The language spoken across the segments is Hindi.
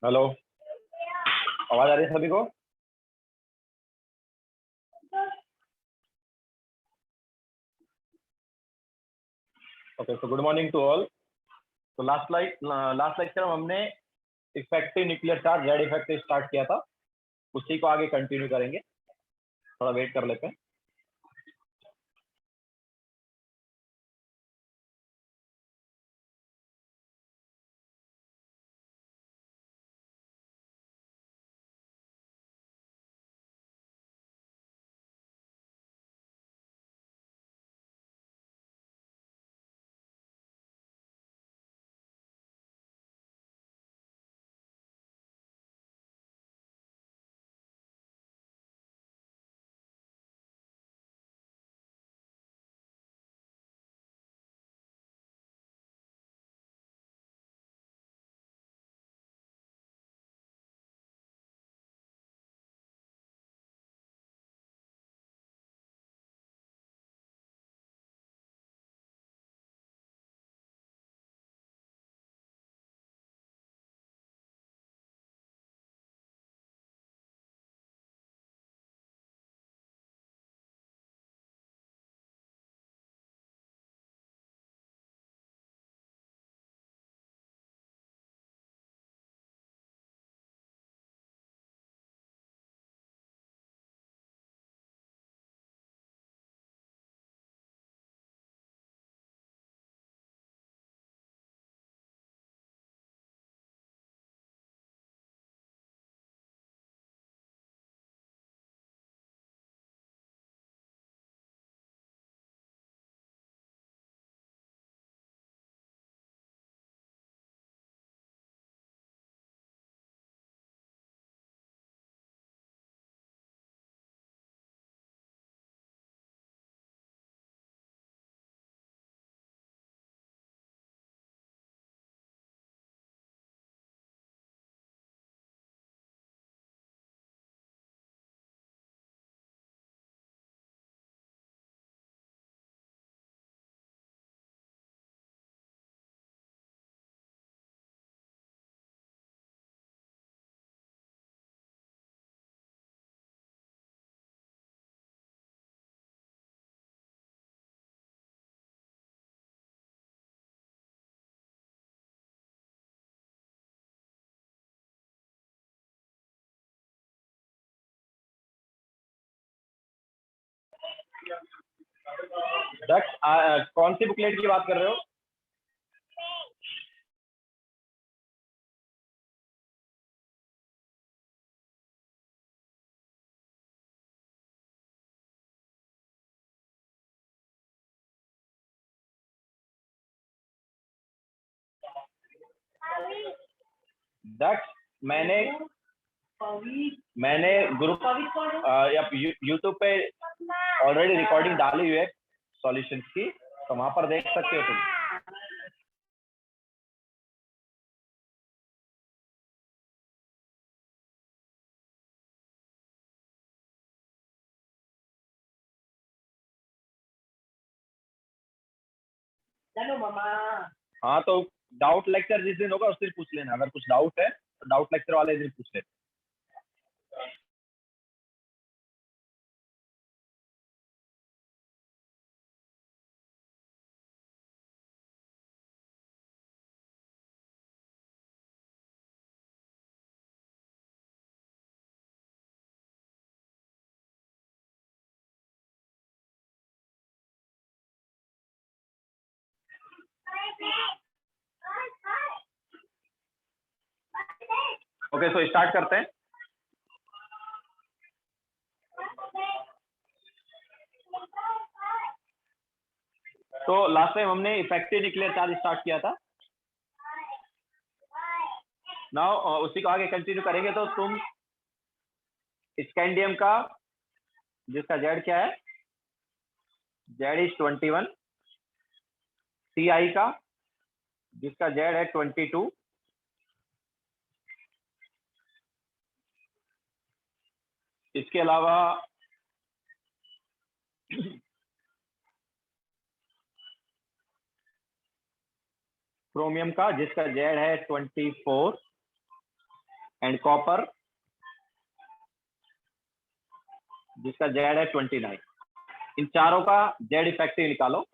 हेलो, आवाज आ रही है सभी को? Okay, so good morning to all. तो लास्ट लेक्चर में हमने effective nuclear charge Z effect start किया था, उसी को आगे कंटिन्यू करेंगे। थोड़ा वेट कर लेते हैं। दक्ष, कौन सी बुकलेट की बात कर रहे हो? दक्ष, मैंने ग्रुप या यूट्यूब पे ऑलरेडी रिकॉर्डिंग डाली हुई है सॉल्यूशंस की, तो वहां पर देख सकते हो तुम। चलो मामा। हाँ, तो डाउट लेक्चर जिस दिन होगा उस दिन पूछ लेना, अगर कुछ डाउट है तो डाउट लेक्चर वाले दिन पूछ लेना। ओके, सो स्टार्ट करते हैं। तो लास्ट टाइम हमने इफेक्टिव न्यूक्लियर चार्ज स्टार्ट किया था। नाउ उसी को आगे कंटिन्यू करेंगे। तो तुम स्कैंडियम का, जिसका जेड क्या है, जेड इज 21, CI का, जिसका जेड है 22, इसके अलावा क्रोमियम का, जिसका जेड है 24, एंड कॉपर जिसका जेड है 29। इन चारों का जेड इफेक्टिव निकालो।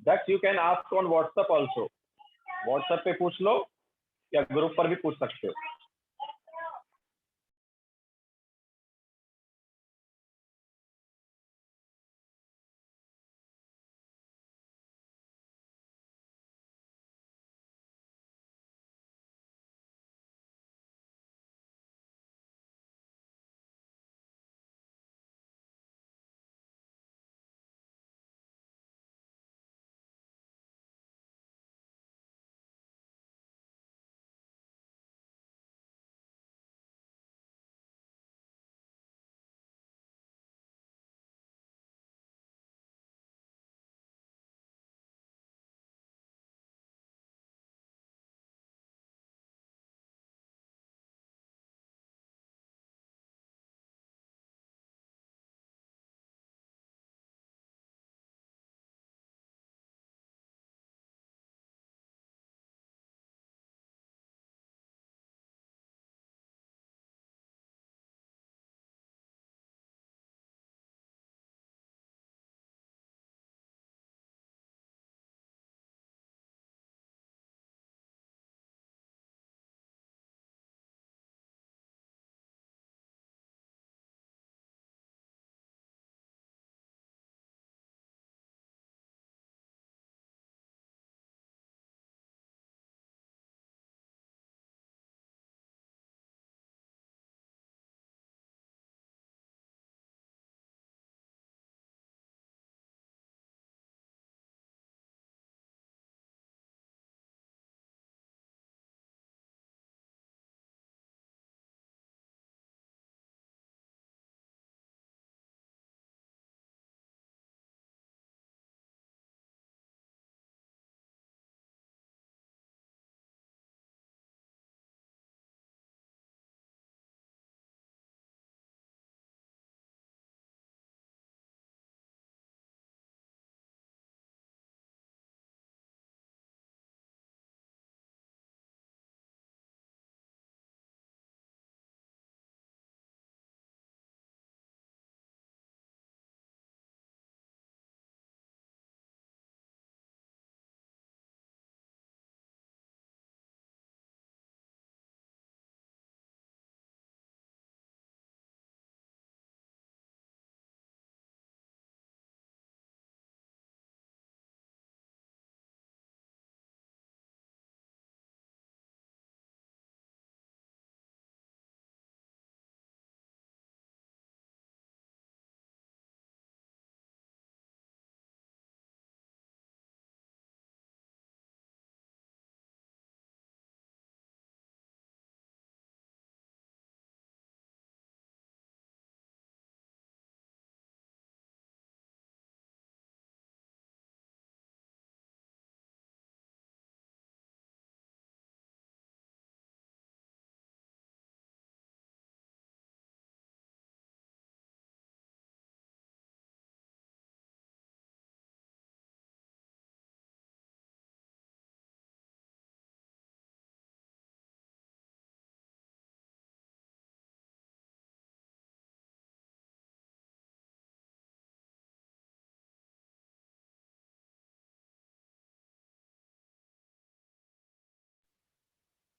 That's you can ask on WhatsApp also. WhatsApp पे पूछ लो या ग्रुप पर भी पूछ सकते हो।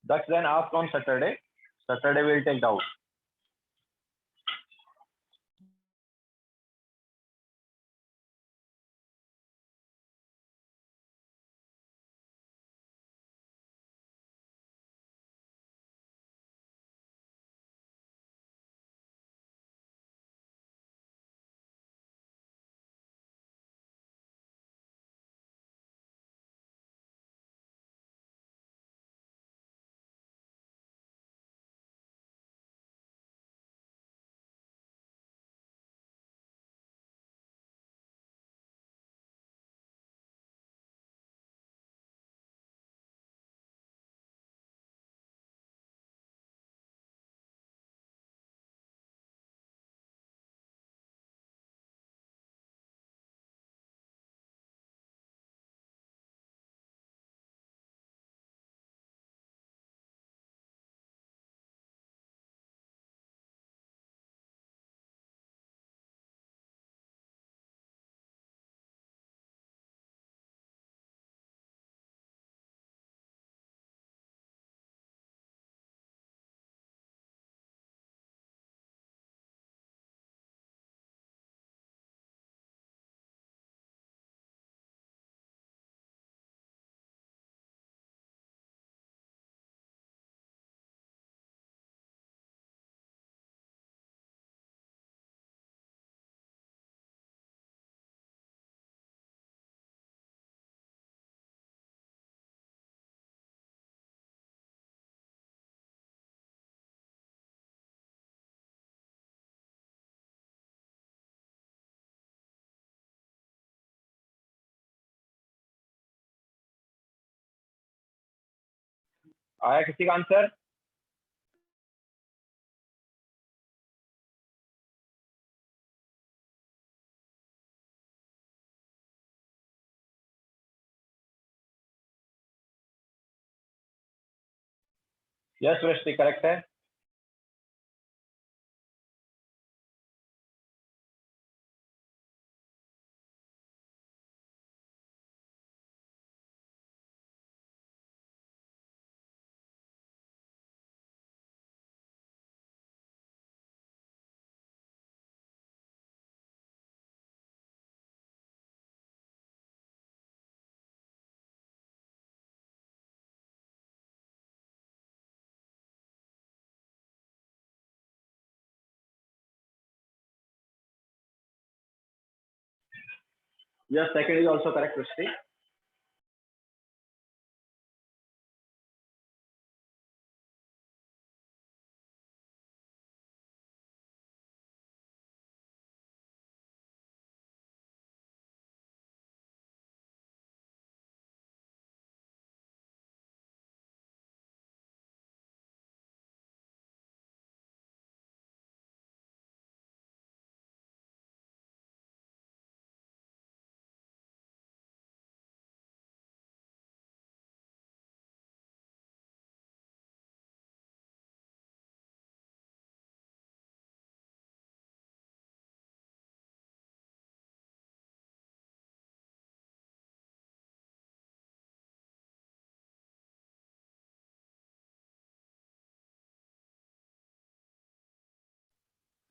That's then ask on Saturday. Saturday we'll take doubt. आया किसी का आंसर? यस वृष्टि, करेक्ट है। Yes, second is also correct वृष्टि।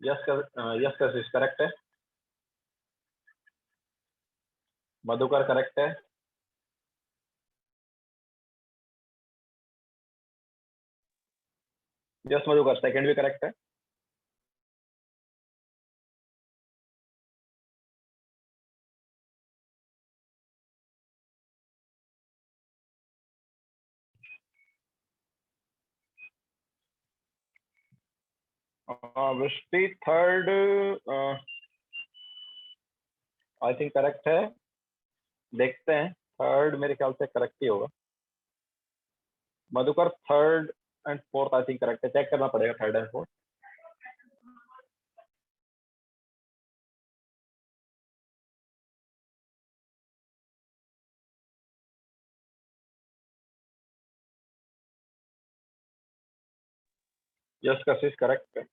यस यस कशिश करेक्ट है। मधुकर करेक्ट है। यस मधुकर, सेकंड भी करेक्ट है। वृष्टि थर्ड आई थिंक करेक्ट है। देखते हैं, थर्ड मेरे ख्याल से करेक्ट ही होगा। Madhukar third and fourth I think correct है, चेक करना पड़ेगा third and fourth. Yes Kashish correct है।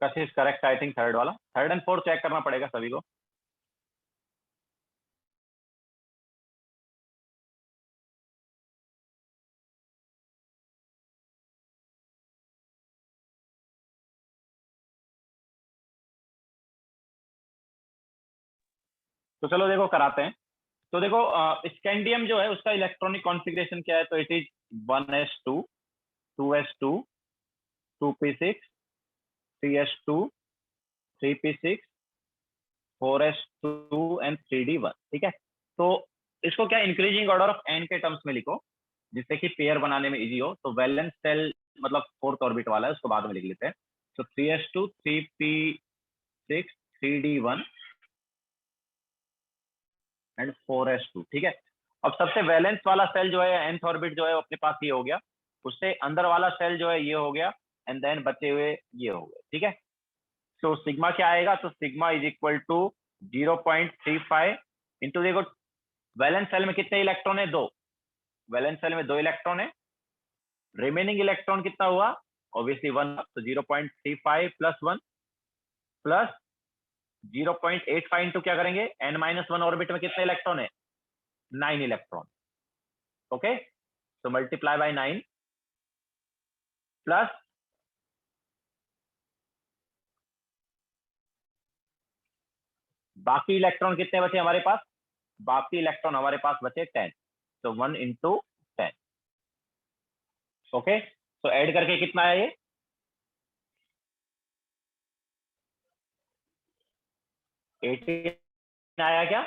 कशिश करेक्ट आई थिंक थर्ड वाला। थर्ड एंड फोर्थ चेक करना पड़ेगा सभी को। तो चलो देखो कराते हैं। तो देखो स्कैंडियम जो है उसका इलेक्ट्रॉनिक कॉन्फ़िगरेशन क्या है, तो it is 1s2, 2s2, 2p6, 3s2, 3p6, 4s2 and 3d1। ठीक है, तो इसको क्या इंक्रीजिंग ऑर्डर ऑफ एन के टर्म्स में लिखो। जिससे कि पेयर बनाने में इजी हो। तो वैलेंस शेल मतलब फोर्थ ऑर्बिट वाला है, उसको बाद में लिख लेते हैं। तो 3s2 3p6 3d1 and 4s2, ठीक है। अब सबसे वैलेंस वाला सेल जो है nth ऑर्बिट जो है अपने पास ये हो गया, उससे अंदर वाला सेल जो है ये हो गया, एंड देन बचे हुए ये हो गए, ठीक है। तो सिग्मा क्या आएगा, तो sigma is equal to 0.35 into, देखो वैलेंस सेल में कितने इलेक्ट्रॉन है, 2, वैलेंस सेल में 2 इलेक्ट्रॉन है, रिमेनिंग इलेक्ट्रॉन कितना हुआ, ऑब्वियसली 1, तो 0.35 प्लस 1 प्लस 0.85 इंटू क्या करेंगे, n-1 ऑर्बिट में कितने इलेक्ट्रॉन है, 9 इलेक्ट्रॉन, ओके। तो मल्टीप्लाई बाय 9 प्लस बाकी इलेक्ट्रॉन कितने बचे हमारे पास, बाकी इलेक्ट्रॉन हमारे पास बचे 10, तो 1 इंटू 10, ओके। तो ऐड करके कितना है ये, 18 आया क्या,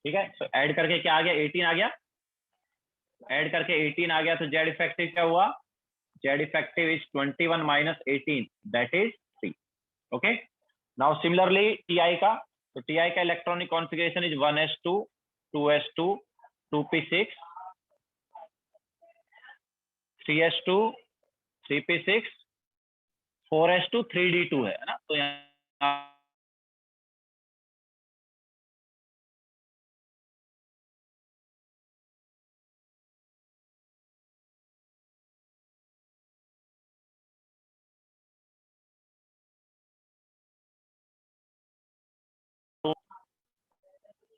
ठीक है। तो ऐड करके क्या आ गया, 18 आ गया, ऐड करके 18 आ गया, तो जेड इफेक्टिव क्या हुआ, Z effective is 21 minus 18, that is 3, okay. Now similarly TI का, तो टीआई का electronic configuration is 1s2 2s2 2p6 3s2 3p6 4s2 3d2 है ना। तो यहाँ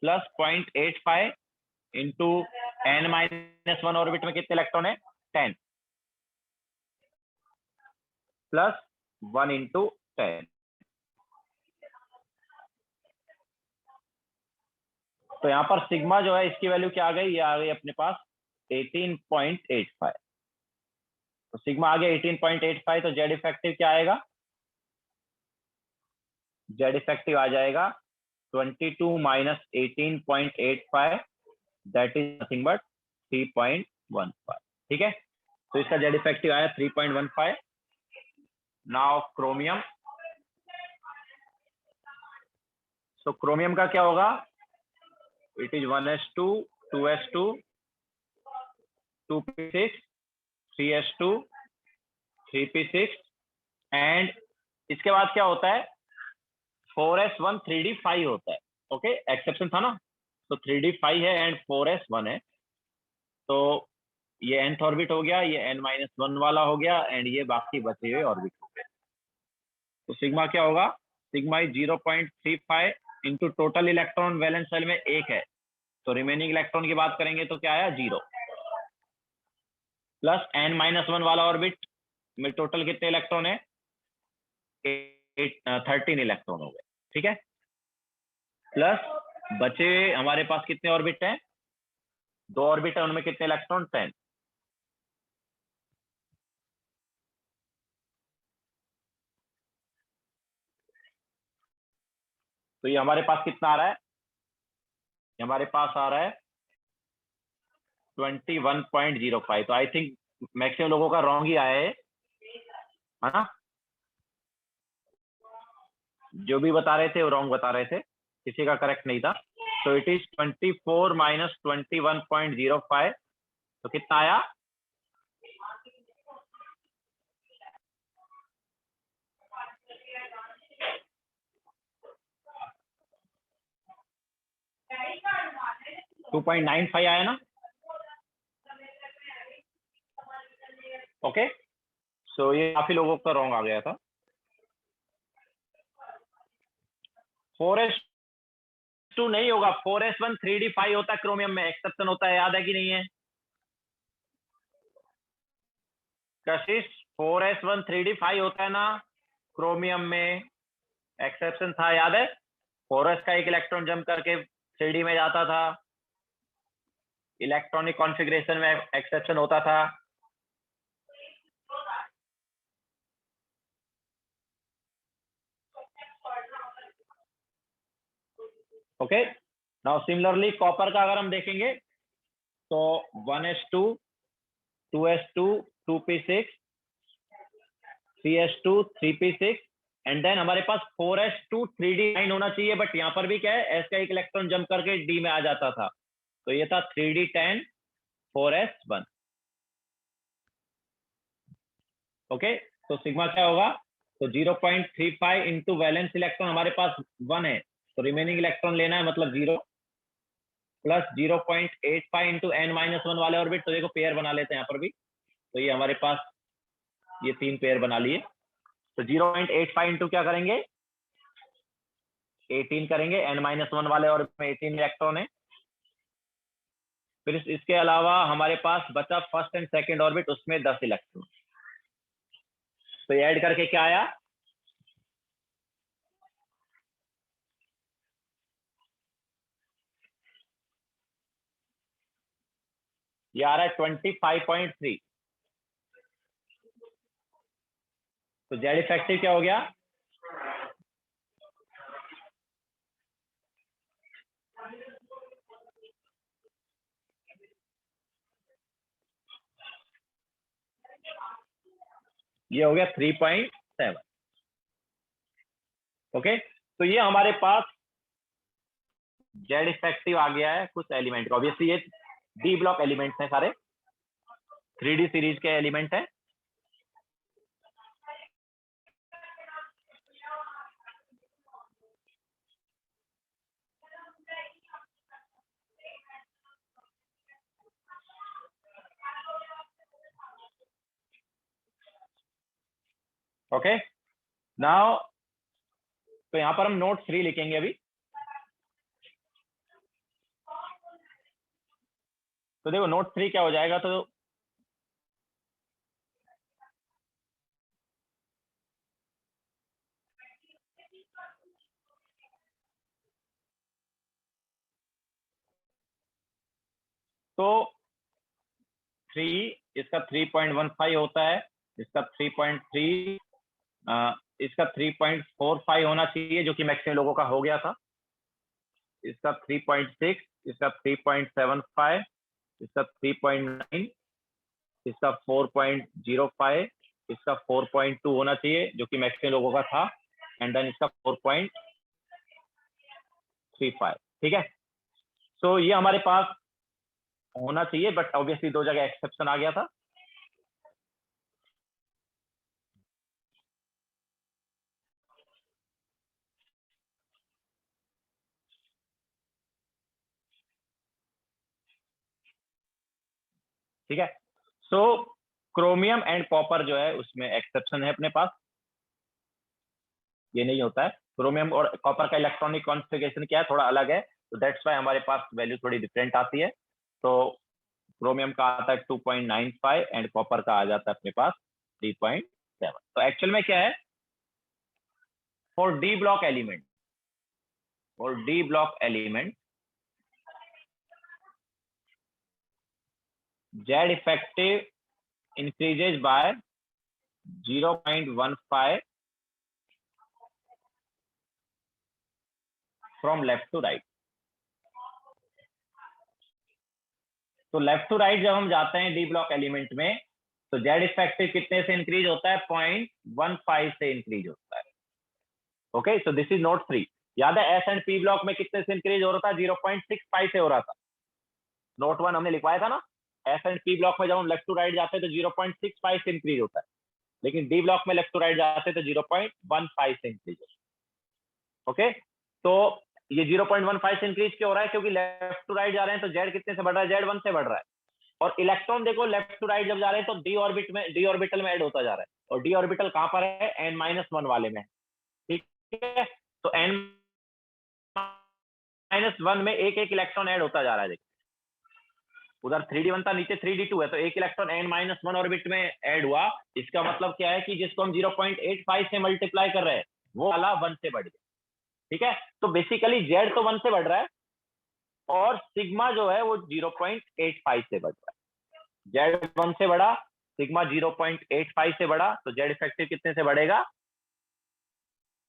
प्लस 0.85 इंटू n-1 ऑर्बिट में कितने इलेक्ट्रॉन है, 10 प्लस 1 इंटू 10, तो यहाँ पर सिग्मा जो है इसकी वैल्यू क्या आ गई, ये आ गई अपने पास 18.85, तो सिग्मा आ गया 18.85, तो जेड इफेक्टिव क्या आएगा, जेड इफेक्टिव आ जाएगा 22 minus 18.85, that is nothing but 3.15, ठीक है। तो इसका जेड इफेक्टिव आया 3.15। नाउ क्रोमियम, तो क्रोमियम का क्या होगा, it is 1s2 2s2 2p6 3s2 3p6 and इसके बाद क्या होता है, 4s1 3d5 होता है, ओके, एक्सेप्शन था ना। तो 3d5 है एंड 4s1 है, तो ये nth ऑर्बिट हो गया, ये n-1 वाला हो गया, एंड ये बाकी बचे हुए ऑर्बिट हो गए। तो सिग्मा क्या होगा, sigma is 0.35 into total electron valence shell में 1 है, तो रिमेनिंग इलेक्ट्रॉन की बात करेंगे तो क्या आया, 0, प्लस n-1 वाला ऑर्बिट में टोटल कितने इलेक्ट्रॉन है, 13 इलेक्ट्रॉन हो गए, ठीक है। प्लस बचे हमारे पास कितने ऑर्बिट हैं, 2 ऑर्बिट है, उनमें कितने इलेक्ट्रॉन, 10, तो ये हमारे पास कितना आ रहा है, ये हमारे पास आ रहा है 21.05, तो आई थिंक मैक्सिमम लोगों का रॉन्ग ही आया है ना, जो भी बता रहे थे वो रॉन्ग बता रहे थे, किसी का करेक्ट नहीं था। तो इट इज 24 माइनस 21.05, तो कितना आया, टू 2.95 आया ना, ओके। सो ये काफी लोगों का रॉन्ग आ गया था। 4s2 नहीं होगा, 4s1 3d5 होता है क्रोमियम में, एक्सेप्शन होता है, याद है कि नहीं है कशिश, 4s1 3d5 होता है ना क्रोमियम में, एक्सेप्शन था, याद है, 4s का एक इलेक्ट्रॉन जंप करके 3d में जाता था, इलेक्ट्रॉनिक कॉन्फ़िगरेशन में एक्सेप्शन होता था। ओके, नाउ सिमिलरली कॉपर का अगर हम देखेंगे तो 1s2 2s2 2p6 3s2 3p6 and then हमारे पास 4s2 3d9 होना चाहिए, बट यहाँ पर भी क्या है, s का एक इलेक्ट्रॉन जंप करके d में आ जाता था, तो ये था 3d10 4s1। ओके, तो सिग्मा क्या होगा, तो 0.35 इंटू वैलेंस इलेक्ट्रॉन हमारे पास 1 है, तो रिमेनिंग इलेक्ट्रॉन लेना है मतलब 0 प्लस 0.85 इंटू n-1 वाले ऑर्बिट, तो देखो पेयर बना लेते हैं यहाँ पर भी, तो ये हमारे पास ये 3 पेयर बना लिए, तो 0.85 इंटू क्या करेंगे 18 करेंगे, n-1 वाले ऑर्बिट में 18 इलेक्ट्रॉन है। फिर इसके अलावा हमारे पास बचा फर्स्ट एंड सेकंड ऑर्बिट, उसमें 10 इलेक्ट्रॉन, तो ये ऐड करके क्या आया, ये आ रहा है 25.3। तो जेड इफेक्टिव क्या हो गया, ये हो गया 3.7। ओके, तो ये हमारे पास जेड इफेक्टिव आ गया है कुछ एलिमेंट का। ऑब्वियसली ये डी ब्लॉक एलिमेंट्स हैं सारे, 3D सीरीज के एलिमेंट हैं। ओके, नाउ तो यहां पर हम नोट 3 लिखेंगे अभी। तो देखो नोट 3 क्या हो जाएगा, तो 3 इसका 3.15 होता है, इसका 3.3, इसका 3.45 होना चाहिए जो कि मैक्सिमम लोगों का हो गया था, इसका 3.6, इसका 3.75, इसका 3.9, इसका 4.05, इसका 4.2 होना चाहिए जो कि मैक्सिमम लोगों का था, एंड देन इसका 4.35। ठीक है, तो ये हमारे पास होना चाहिए, बट ऑब्वियसली 2 जगह एक्सेप्शन आ गया था। ठीक है, सो क्रोमियम एंड कॉपर जो है उसमें एक्सेप्शन है अपने पास, ये नहीं होता है। क्रोमियम और कॉपर का इलेक्ट्रॉनिक कॉन्फ़िगरेशन क्या है, थोड़ा अलग है, तो दैट्स वाई हमारे पास वैल्यू थोड़ी डिफरेंट आती है। तो क्रोमियम का आता है 2.95 एंड कॉपर का आ जाता है अपने पास 3.7। तो एक्चुअल में क्या है, for D block element, for D block element Z effective increases by 0.15 from left to right। तो लेफ्ट टू राइट जब हम जाते हैं डी ब्लॉक एलिमेंट में, तो जेड इफेक्टिव कितने से इंक्रीज होता है, 0.15 से इंक्रीज होता है। Okay, so this is note 3। याद है एस एंड पी ब्लॉक में कितने से इंक्रीज हो रहा था, 0.65 से हो रहा था। नोट 1 हमने लिखवाया था ना, एस एंड पी ब्लॉक में जब हम लेफ्ट टू राइट जाते हैं तो 0.65 से इंक्रीज होता है, लेकिन डी ब्लॉक में लेफ्ट टू राइट जाते हैं तो 0.15 से इंक्रीज होता है। ओके, तो ये 0.15 से इंक्रीज क्यों हो रहा है, क्योंकि लेफ्ट टू राइट जा रहे हैं, तो जेड कितने से बढ़ रहा है, जेड 1 से बढ़ रहा है। और इलेक्ट्रॉन देखो लेफ्ट टू राइट जब जा रहे हैं तो डी ऑर्बिटल में ऐड होता जा रहा है, और डी ऑर्बिटल कहां पर है, n-1 वाले में। ठीक है, तो n-1 में एक एक इलेक्ट्रॉन ऐड होता जा रहा है। देखो उधर 3d1 था, नीचे 3d2 है, तो एक इलेक्ट्रॉन n-1 ऑर्बिट में ऐड हुआ। इसका मतलब क्या है कि जिसको हम 0.85 से मल्टीप्लाई कर रहे हैं वो वाला 1 से बढ़ गया। ठीक है, तो बेसिकली जेड तो 1 से बढ़ रहा है और सिग्मा जो है वो 0.85 से बढ़ रहा है। जेड 1 से बढ़ा, सिग्मा 0.85 से बढ़ा, तो जेड इफेक्टिव कितने से बढ़ेगा,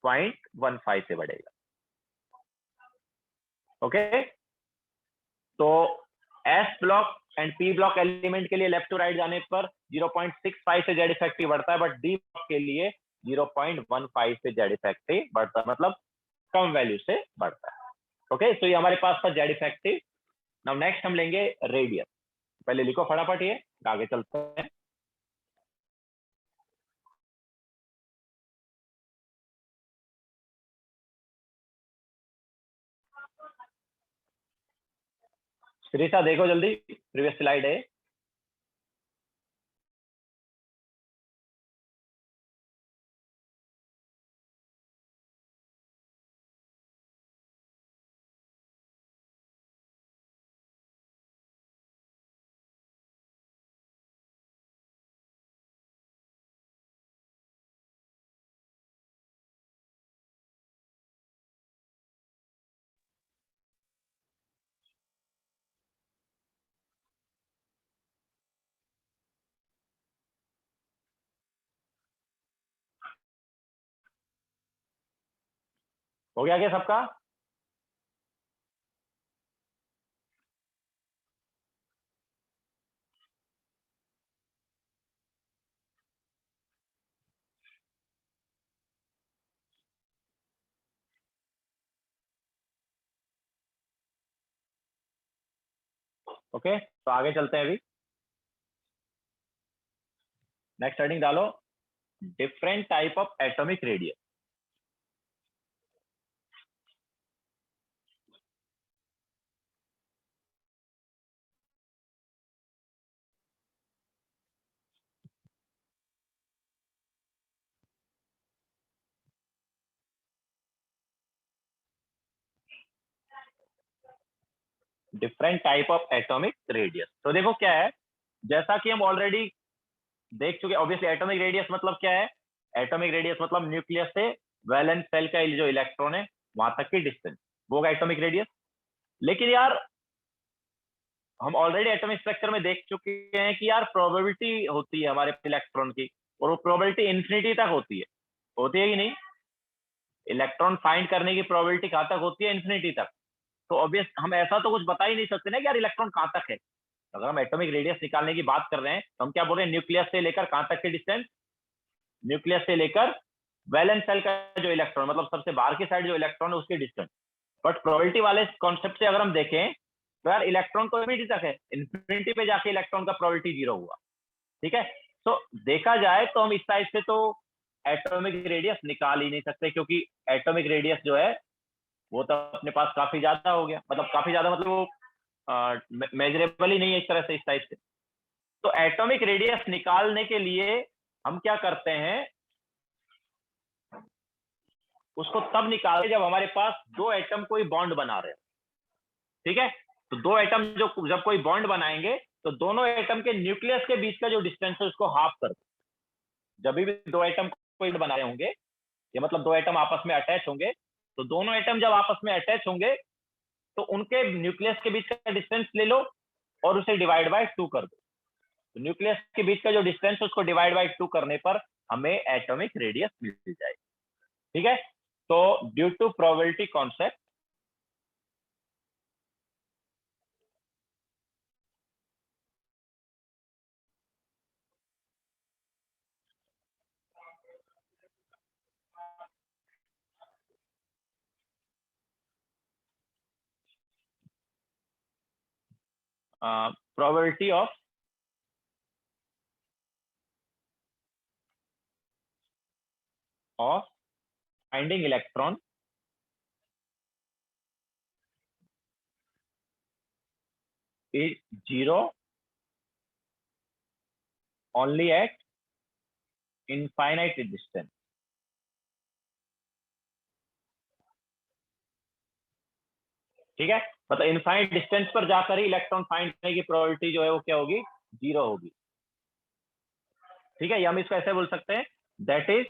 0.15 से बढ़ेगा। ओके, तो S block and P block element के लिए लेफ्ट टू राइट जाने पर 0.65 से जेड इफेक्टिव बढ़ता है, बट डी ब्लॉक के लिए 0.15 से जेड इफेक्टिव बढ़ता है, मतलब कम वैल्यू से बढ़ता है। ओके, तो ये हमारे पास था जेड इफेक्टिव। नाउ नेक्स्ट हम लेंगे रेडियस। पहले लिखो फटाफट, ये आगे चलते हैं। श्रीषा देखो जल्दी, प्रीवियस स्लाइड है। हो गया क्या सबका? ओके, तो आगे चलते हैं। अभी नेक्स्ट हेडिंग डालो, different type of atomic radius. Different type of atomic radius, तो देखो क्या है, जैसा कि हम ऑलरेडी देख चुके, ऑब्वियसली एटॉमिक रेडियस मतलब क्या है? एटॉमिक रेडियस मतलब न्यूक्लियस से वैलेंस सेल का जो इलेक्ट्रॉन है वहां तक की डिस्टेंस, वो होगा एटॉमिक रेडियस। लेकिन यार हम ऑलरेडी एटॉमिक स्ट्रक्चर में देख चुके हैं कि यार प्रोबेबिलिटी होती है हमारे इलेक्ट्रॉन की, और वो प्रोबेबिलिटी इन्फिनिटी तक होती है कि नहीं? इलेक्ट्रॉन फाइंड करने की प्रोबेबिलिटी कहाँ तक होती है? इन्फिनिटी तक। तो ऑब्वियस हम ऐसा तो कुछ बता ही नहीं सकते ना कि यार इलेक्ट्रॉन कहाँ तक है। अगर हम एटॉमिक रेडियस निकालने की बात कर रहे हैं तो हम क्या बोल रहे हैं? न्यूक्लियस से लेकर कहाँ तक की डिस्टेंस? न्यूक्लियस से लेकर वैलेंस सेल का जो इलेक्ट्रॉन, मतलब सबसे बाहर की साइड जो इलेक्ट्रॉन है उसकी डिस्टेंस। बट प्रोबेबिलिटी वाले कॉन्सेप्ट से अगर हम देखें तो यार इलेक्ट्रॉन तो इन्फिनिटी तक है, इन्फिनिटी पे जाके इलेक्ट्रॉन का प्रोबेबिलिटी जीरो हुआ। ठीक है, तो देखा जाए तो हम इस साइड से तो एटॉमिक रेडियस निकाल ही नहीं सकते, क्योंकि एटॉमिक रेडियस जो है वो तो अपने पास काफी ज्यादा हो गया, मतलब काफी ज्यादा मतलब वो मेजरेबल ही नहीं है इस तरह से, इस टाइप से। तो एटॉमिक रेडियस निकालने के लिए हम क्या करते हैं, उसको तब निकालते जब हमारे पास दो एटम कोई बॉन्ड बना रहे हैं। ठीक है, तो दो एटम जो जब कोई बॉन्ड बनाएंगे तो दोनों एटम के न्यूक्लियस के बीच का जो डिस्टेंस है उसको हाफ कर दो। जब भी दो एटम कोई बना रहे होंगे, ये मतलब दो एटम आपस में अटैच होंगे, तो दोनों एटम जब आपस में अटैच होंगे तो उनके न्यूक्लियस के बीच का डिस्टेंस ले लो और उसे डिवाइड बाय 2 कर दो। तो न्यूक्लियस के बीच का जो डिस्टेंस है उसको डिवाइड बाय 2 करने पर हमें एटॉमिक रेडियस मिल जाएगी। ठीक है, तो due to probability concept, probability of finding electron is 0 only at infinite distance। ठीक है, मतलब इनफाइनाइट डिस्टेंस पर जाकर ही इलेक्ट्रॉन फाइंड करने की प्रोबेबिलिटी जो है वो क्या होगी? 0 होगी। ठीक है, या हम इसको ऐसे बोल सकते हैं, that is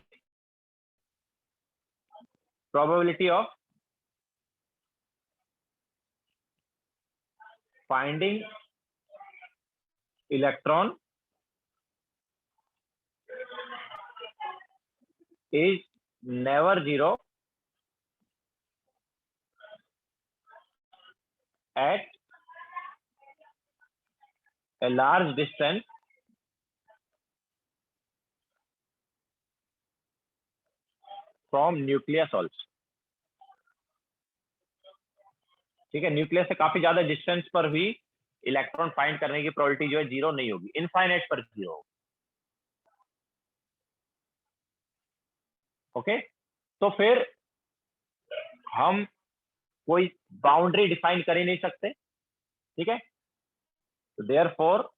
probability of finding electron is never 0 at a large distance from nucleus also. ठीक है, न्यूक्लियस से काफी ज्यादा डिस्टेंस पर भी इलेक्ट्रॉन फाइंड करने की प्रोबेबिलिटी जो है जीरो नहीं होगी, इनफाइनाइट पर जीरो होगी. ओके, तो फिर हम कोई बाउंड्री डिफाइन कर ही नहीं सकते. ठीक है, तो therefore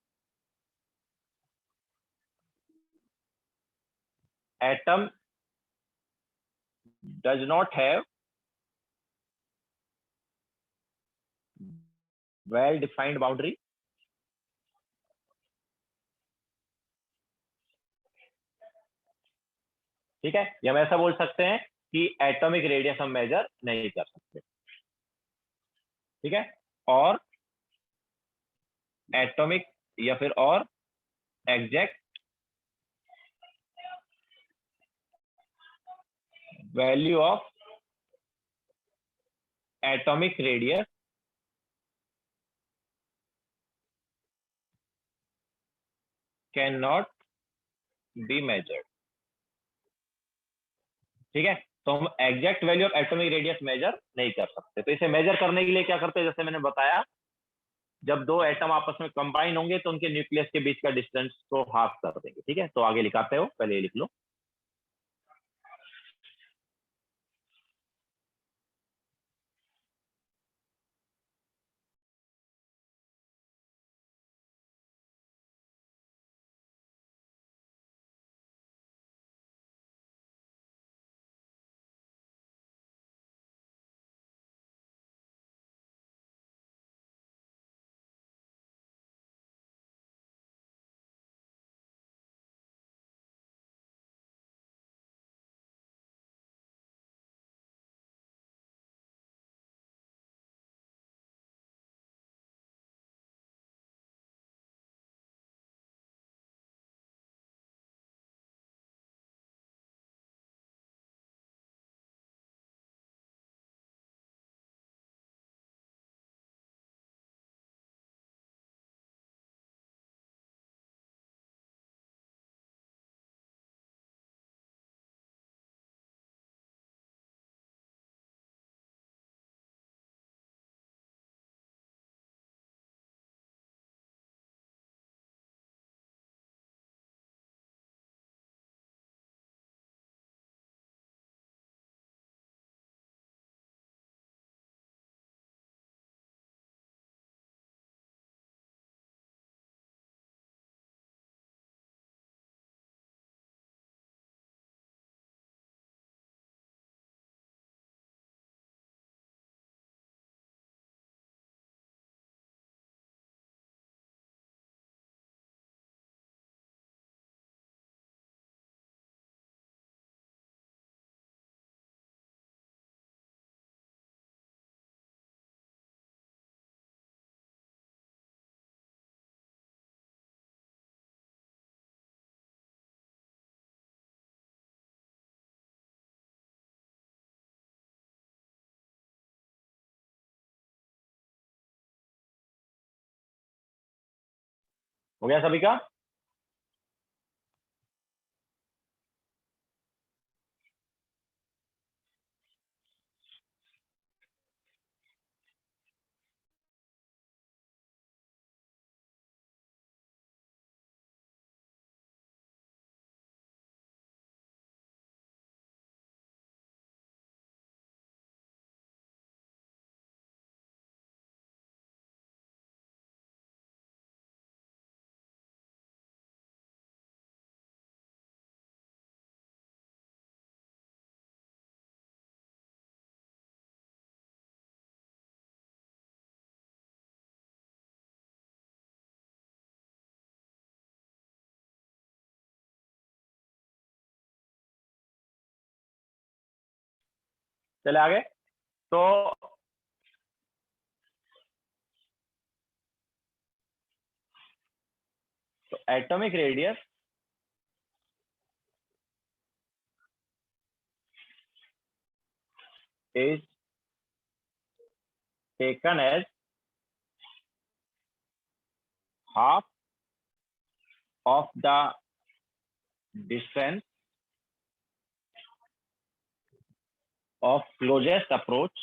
atom does not have well defined boundary. ठीक है, या हम ऐसा बोल सकते हैं कि एटॉमिक रेडियस हम मेजर नहीं कर सकते. ठीक है, और एटॉमिक या फिर और exact value of atomic radius can not be measured. ठीक है, तो हम exact value of atomic radius measure नहीं कर सकते. तो इसे मेजर करने के लिए क्या करते हैं, जैसे मैंने बताया, जब दो एटम आपस में कंबाइन होंगे तो उनके न्यूक्लियस के बीच का डिस्टेंस को हाफ कर देंगे. ठीक है, तो आगे लिखाते हो, पहले ये लिख लो. हो गया सभी का? चले आगे. तो atomic radius is taken as half of the distance of closest approach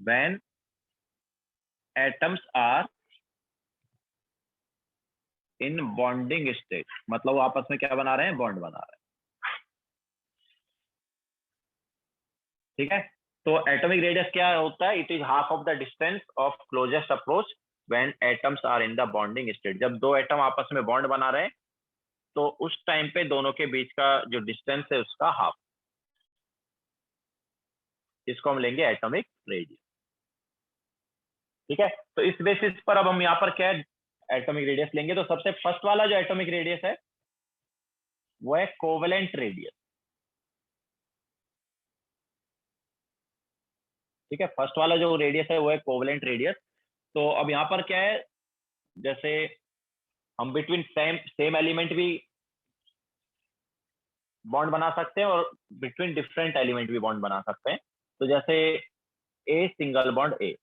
when atoms are in bonding state। मतलब वो आपस में क्या बना रहे हैं, बॉन्ड बना रहे हैं। ठीक है, तो एटॉमिक रेडियस क्या होता है, it is half of the distance of closest approach when atoms are in the bonding state. जब दो एटम आपस में बॉन्ड बना रहे हैं तो उस टाइम पे दोनों के बीच का जो डिस्टेंस है उसका हाफ, इसको हम लेंगे एटॉमिक रेडियस। ठीक है, तो इस बेसिस पर अब हम यहाँ पर क्या एटॉमिक रेडियस लेंगे। तो सबसे फर्स्ट वाला जो एटॉमिक रेडियस है वो है कोवेलेंट रेडियस। ठीक है, फर्स्ट वाला जो रेडियस है वो है कोवेलेंट रेडियस। तो अब यहाँ पर क्या है, जैसे हम बिटवीन सेम एलिमेंट भी बॉन्ड बना सकते हैं और बिटवीन डिफरेंट एलिमेंट भी बॉन्ड बना सकते हैं। तो जैसे a single bond A,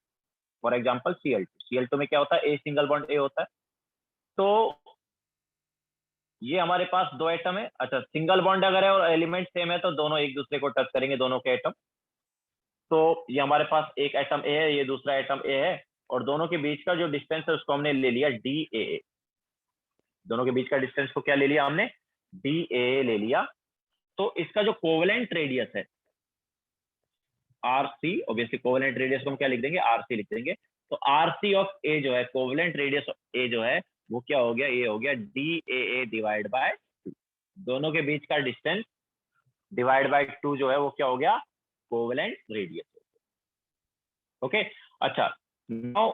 for example Cl2 में क्या होता है, ए सिंगल बॉन्ड ए होता है। तो ये हमारे पास दो एटम है। अच्छा, सिंगल बॉन्ड अगर है और एलिमेंट सेम है तो दोनों एक दूसरे को टच करेंगे, दोनों के एटम। तो ये हमारे पास एक एटम ए है, ये दूसरा एटम ए है, और दोनों के बीच का जो डिस्टेंस है उसको हमने ले लिया DAA। दोनों के बीच का डिस्टेंस को क्या ले लिया हमने, DAA ले लिया। तो इसका जो कोवेलेंट रेडियस है RC, ऑब्वियसली कोवेलेंट रेडियस को हम क्या लिख देंगे, RC लिख देंगे। तो RC ऑफ ए जो है, कोवेलेंट रेडियस ऑफ ए जो है वो क्या हो गया, ये हो गया DAA डिवाइड बाय 2। दोनों के बीच का डिस्टेंस डिवाइड बाय 2 जो है वो क्या हो गया, कोवेलेंट रेडियस। ओके, अच्छा, नाउ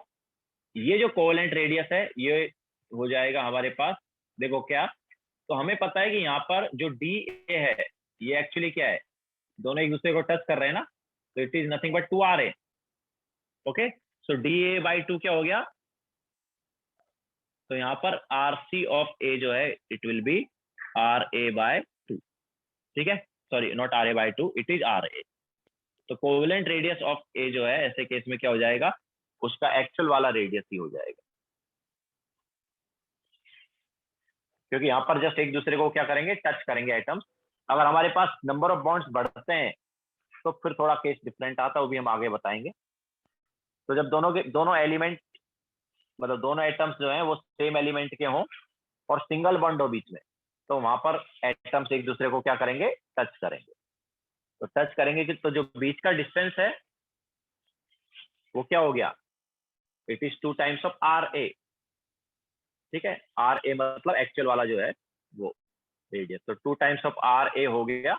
ये जो कोवेलेंट रेडियस है ये हो जाएगा हमारे पास, देखो क्या, तो हमें पता है कि यहाँ पर जो DA है ये एक्चुअली क्या है, दोनों एक दूसरे को टच कर रहे हैं ना, तो it is nothing but 2RA। Okay, so DA by 2 क्या हो गया, तो यहाँ पर RC ऑफ ए जो है it will be RA by 2। ठीक है, sorry not RA by 2, it is RA। तो कोवेलेंट रेडियस ऑफ ए जो है ऐसे केस में क्या हो जाएगा, उसका एक्चुअल वाला रेडियस ही हो जाएगा, क्योंकि यहाँ पर जस्ट एक दूसरे को क्या करेंगे, टच करेंगे एटम्स। अगर हमारे पास नंबर ऑफ बॉन्ड्स बढ़ते हैं तो फिर थोड़ा केस डिफरेंट आता है, वो भी हम आगे बताएंगे। तो जब दोनों एलिमेंट, मतलब दोनों एटम्स जो हैं वो सेम एलिमेंट के हों और सिंगल बॉन्ड हो बीच में, तो वहां पर एटम्स एक दूसरे को क्या करेंगे, टच करेंगे। तो टच करेंगे कि तो जो बीच का डिस्टेंस है वो क्या हो गया, it is 2 times of RA। ठीक है, RA मतलब एक्चुअल वाला जो है वो रेडियस, तो 2 टाइम्स ऑफ RA हो गया,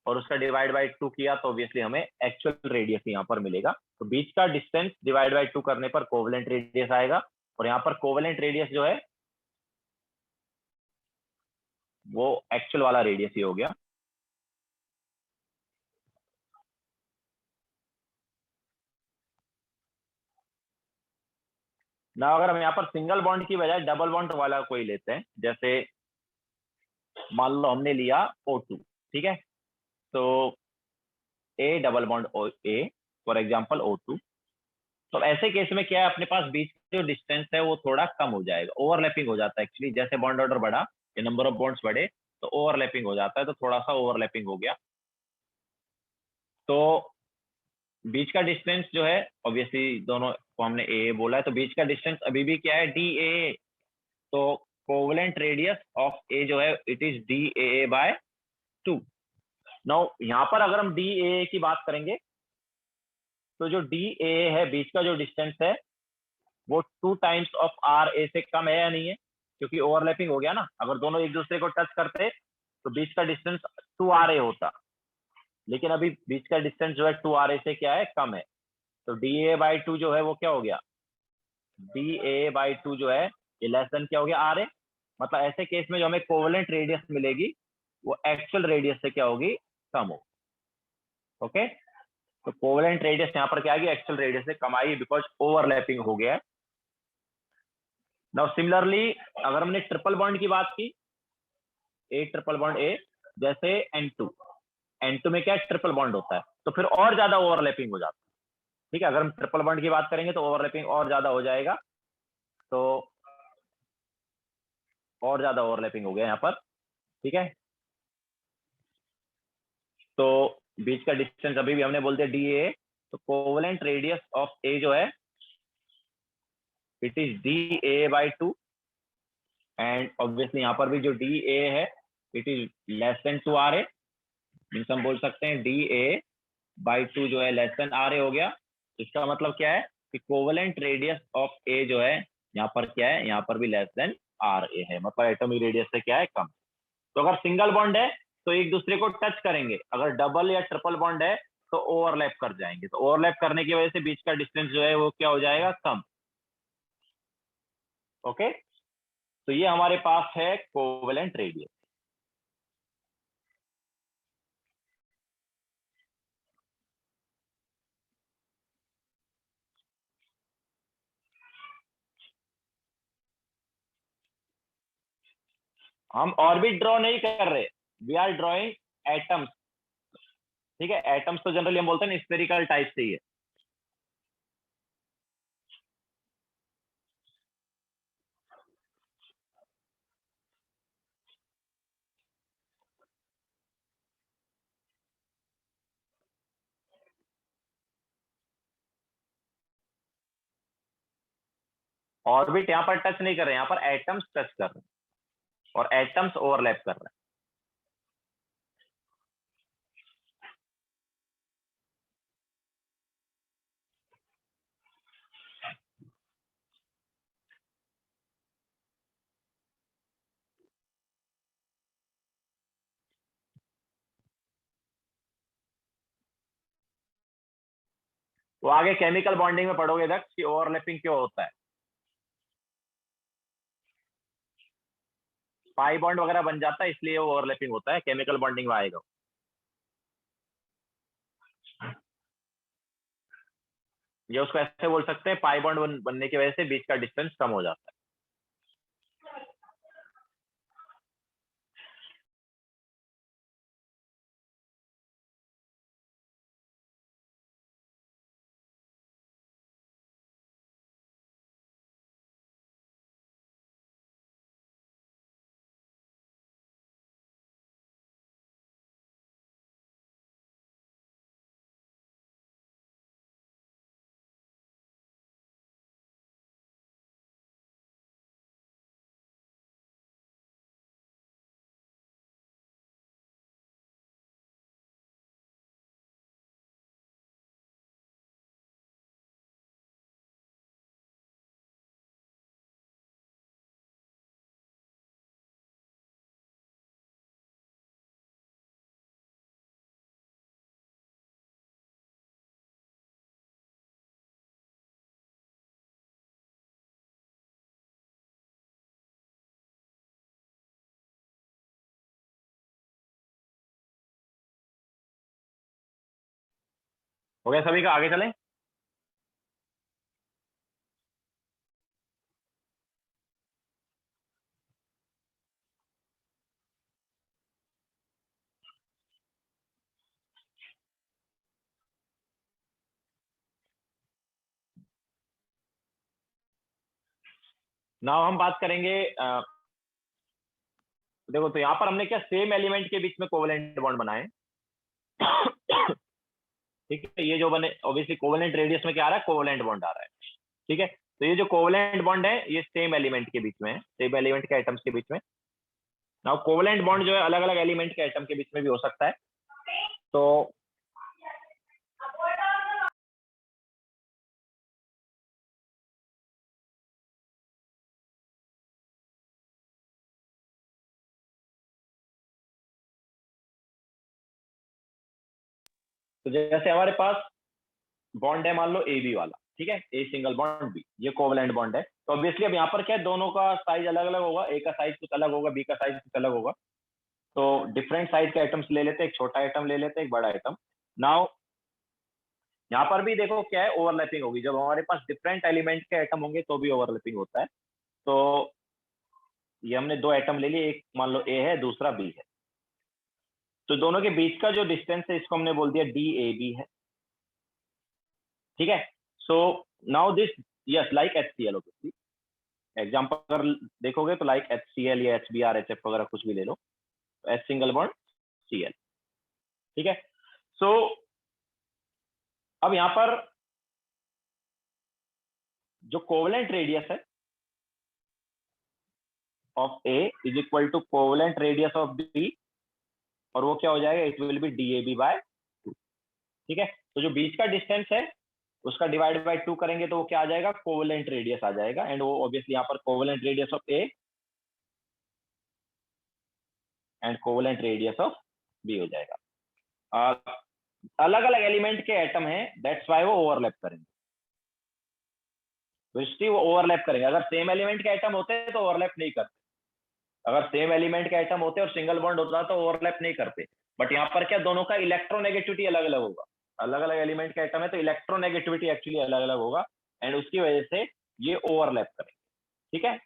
और उसका डिवाइड बाई 2 किया तो ऑब्वियसली हमें एक्चुअल रेडियस यहाँ पर मिलेगा। तो बीच का डिस्टेंस डिवाइड बाई 2 करने पर कोवेलेंट रेडियस आएगा, और यहाँ पर कोवेलेंट रेडियस जो है वो एक्चुअल वाला रेडियस ही हो गया। ना अगर हम यहाँ पर सिंगल बॉन्ड की बजाय डबल बॉन्ड वाला कोई लेते हैं, जैसे मान लो हमने लिया O2, ठीक है, तो A double bond A for example O2। तो ऐसे केस में क्या है, अपने पास बीच जो डिस्टेंस है वो थोड़ा कम हो जाएगा, ओवरलैपिंग हो जाता है एक्चुअली। जैसे बॉन्ड ऑर्डर बढ़ा या नंबर ऑफ बॉन्ड्स बढ़े तो ओवरलैपिंग हो जाता है, तो थोड़ा सा ओवरलैपिंग हो गया। तो बीच का डिस्टेंस जो है, ऑब्वियसली दोनों को हमने ए बोला है, तो बीच का डिस्टेंस अभी भी क्या है, DAA। तो कोवेलेंट रेडियस ऑफ ए जो है it is DAA by 2। Now यहाँ पर अगर हम DAA की बात करेंगे तो जो DAA है, बीच का जो डिस्टेंस है वो 2 टाइम्स ऑफ RA से कम है या नहीं है, क्योंकि ओवरलैपिंग हो गया ना। अगर दोनों एक दूसरे को टच करते तो बीच का डिस्टेंस 2RA होता, लेकिन अभी बीच का डिस्टेंस जो है 2RA से क्या है, कम है। तो DAA बाई 2 जो है वो क्या हो गया, DAA बाई 2 जो है ये लेस देन क्या हो गया, RA। मतलब ऐसे केस में जो हमें कोवेलेंट रेडियस मिलेगी वो एक्चुअल रेडियस से क्या होगी, कम हो। ओके, तो कोवेलेंट रेडियस यहाँ पर क्या आएगी, एक्चुअल रेडियस से कम आएगी, बिकॉज ओवरलैपिंग हो गया है। नाउ सिमिलरली अगर हमने ट्रिपल बॉन्ड की बात की ए ट्रिपल बॉन्ड ए, जैसे N2 में क्या ट्रिपल बॉन्ड होता है, तो फिर और ज्यादा ओवरलैपिंग हो जाता है। ठीक है, अगर हम ट्रिपल बॉन्ड की बात करेंगे तो ओवरलैपिंग और ज्यादा हो जाएगा, तो और ज्यादा ओवरलैपिंग हो गया यहाँ पर। ठीक है, तो बीच का डिस्टेंस अभी भी हमने बोल दिया डी ए, तो कोवेलेंट रेडियस ऑफ ए जो है it is D A by 2, and obviously यहाँ पर भी जो डी ए है it is less than 2 R A, means हम बोल सकते हैं डी ए बाई 2 जो है लेस देन आर ए हो गया। इसका मतलब क्या है कि कोवेलेंट रेडियस ऑफ ए जो है यहाँ पर क्या है, यहाँ पर भी लेस देन आर ए है, मतलब एटॉमिक रेडियस से क्या है, कम। तो अगर सिंगल बॉन्ड है तो एक दूसरे को टच करेंगे, अगर डबल या ट्रिपल बॉन्ड है तो ओवरलैप कर जाएंगे, तो ओवरलैप करने की वजह से बीच का डिस्टेंस जो है वो क्या हो जाएगा, कम। ओके, तो ये हमारे पास है कोवेलेंट रेडियस। हम ऑर्बिट ड्रॉ नहीं कर रहे, वी आर ड्रॉइंग एटम्स। ठीक है, एटम्स तो जनरली हम बोलते हैं स्फेरिकल टाइप से ही है। ऑर्बिट यहाँ पर टच नहीं कर रहे हैं, यहाँ पर एटम्स टच कर रहे हैं और एटम्स ओवरलैप कर रहे हैं। वो आगे केमिकल बॉन्डिंग में पढ़ोगे दक्ष कि ओवरलैपिंग क्यों होता है, पाई बॉन्ड वगैरह बन जाता है इसलिए वो ओवरलैपिंग होता है, केमिकल बॉन्डिंग में आएगा। ये उसको ऐसे बोल सकते हैं, पाई बॉन्ड बनने की वजह से बीच का डिस्टेंस कम हो जाता है। हो गया सभी का, आगे चलें। नाउ हम बात करेंगे देखो, तो यहाँ पर हमने क्या सेम एलिमेंट के बीच में कोवेलेंट बॉन्ड बनाए। ठीक है, ये जो बने ऑब्वियसली कोवेलेंट रेडियस में क्या आ रहा है, कोवेलेंट बॉन्ड आ रहा है। ठीक है, तो ये जो कोवेलेंट बॉन्ड है ये सेम एलिमेंट के बीच में है, सेम एलिमेंट के एटम्स के बीच में। नाउ कोवेलेंट बॉन्ड जो है अलग अलग एलिमेंट के एटम के बीच में भी हो सकता है। तो जैसे हमारे पास बॉन्ड है, मान लो ए बी वाला, ठीक है, ए सिंगल बॉन्ड बी, ये कोवेलेंट बॉन्ड है। तो ऑब्वियसली अब यहाँ पर क्या है, दोनों का साइज अलग अलग होगा, ए का साइज कुछ अलग होगा, बी का साइज कुछ अलग होगा। तो डिफरेंट साइज के आइटम्स ले लेते हैं, एक छोटा आइटम ले लेते हैं, एक बड़ा आइटम। नाउ यहाँ पर भी देखो क्या है, ओवरलैपिंग होगी। जब हमारे पास डिफरेंट एलिमेंट के आइटम होंगे तो भी ओवरलैपिंग होता है। तो ये हमने दो एटम ले लिए, एक मान लो ए है, दूसरा बी है। तो दोनों के बीच का जो डिस्टेंस है इसको हमने बोल दिया डी ए बी है। ठीक है। So now this, yes, like H C L. Okay, example अगर देखोगे तो लाइक एच सी एल या H B R H F वगैरह कुछ भी ले लो, H single bond C L. ठीक है। सो अब यहां पर जो कोवलेंट रेडियस है of A is equal to covalent radius of B, और वो क्या हो जाएगा, it will be D A B by 2। ठीक है। तो जो बीच का डिस्टेंस है उसका डिवाइड बाय 2 करेंगे तो वो क्या आ जाएगा, कोवलेंट रेडियस आ जाएगा। एंड वो ऑब्वियसली यहाँ पर covalent radius of A and covalent radius of B हो जाएगा। अलग अलग एलिमेंट के एटम हैं, दैट्स वाई वो ओवरलैप करेंगे। तो वो ओवरलैप करेंगे। अगर सेम एलिमेंट के एटम होते हैं तो ओवरलैप नहीं करते। अगर सेम एलिमेंट के एटम होते और सिंगल बॉन्ड होता तो ओवरलैप नहीं करते। बट यहाँ पर क्या, दोनों का इलेक्ट्रोनेगेटिविटी अलग अलग होगा। अलग अलग एलिमेंट का एटम है तो इलेक्ट्रोनेगेटिविटी एक्चुअली अलग अलग होगा, एंड उसकी वजह से ये ओवरलैप करेंगे। ठीक है।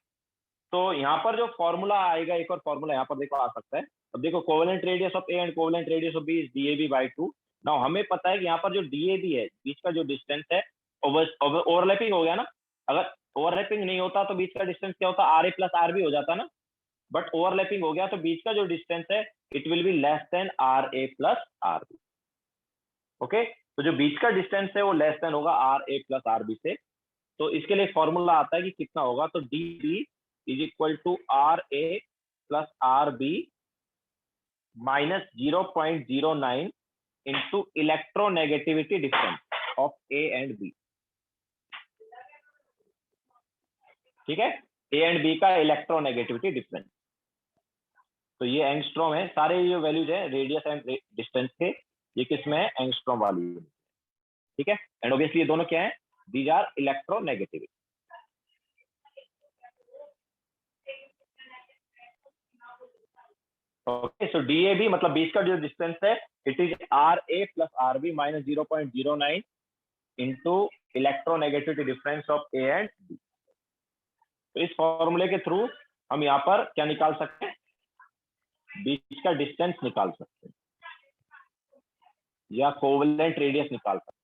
तो यहाँ पर जो फॉर्मूला आएगा, एक और फॉर्मूला यहाँ पर देखो आ सकता है। अब देखो, covalent radius of A and covalent radius of B is D A B by 2। Now हमें पता है कि यहाँ पर जो डी ए बी है, बीच का जो डिस्टेंस है, ओवरलैपिंग हो गया ना। अगर ओवरलैपिंग नहीं होता तो बीच का डिस्टेंस क्या होता, R A plus R B हो जाता ना। बट ओवरलैपिंग हो गया तो बीच का जो डिस्टेंस है it will be less than R A plus R B. Okay. तो जो बीच का डिस्टेंस है वो लेस देन होगा R A plus R B से। तो इसके लिए फॉर्मूला आता है कि कितना होगा, तो D B is equal to R A plus R B minus 0.09 into electronegativity difference of A and B. ठीक है। ए एंड बी का इलेक्ट्रोनेगेटिविटी डिफरेंस। तो ये एंगस्ट्रॉम है, सारे ये वैल्यूज है रेडियस एंड डिस्टेंस के, ये किसमें है, एंगस्ट्रॉम वाली। ठीक है। एंड ऑब्वियसली ये दोनों क्या है, these are electronegativity. Okay. So D A B मतलब बीच का जो डिस्टेंस है it is R A plus R B minus 0.09 into electronegativity difference of A and B. तो इस फॉर्मूले के थ्रू हम यहाँ पर क्या निकाल सकते हैं, बीच का डिस्टेंस निकाल सकते हैं या कोवलेंट रेडियस निकाल सकते हैं।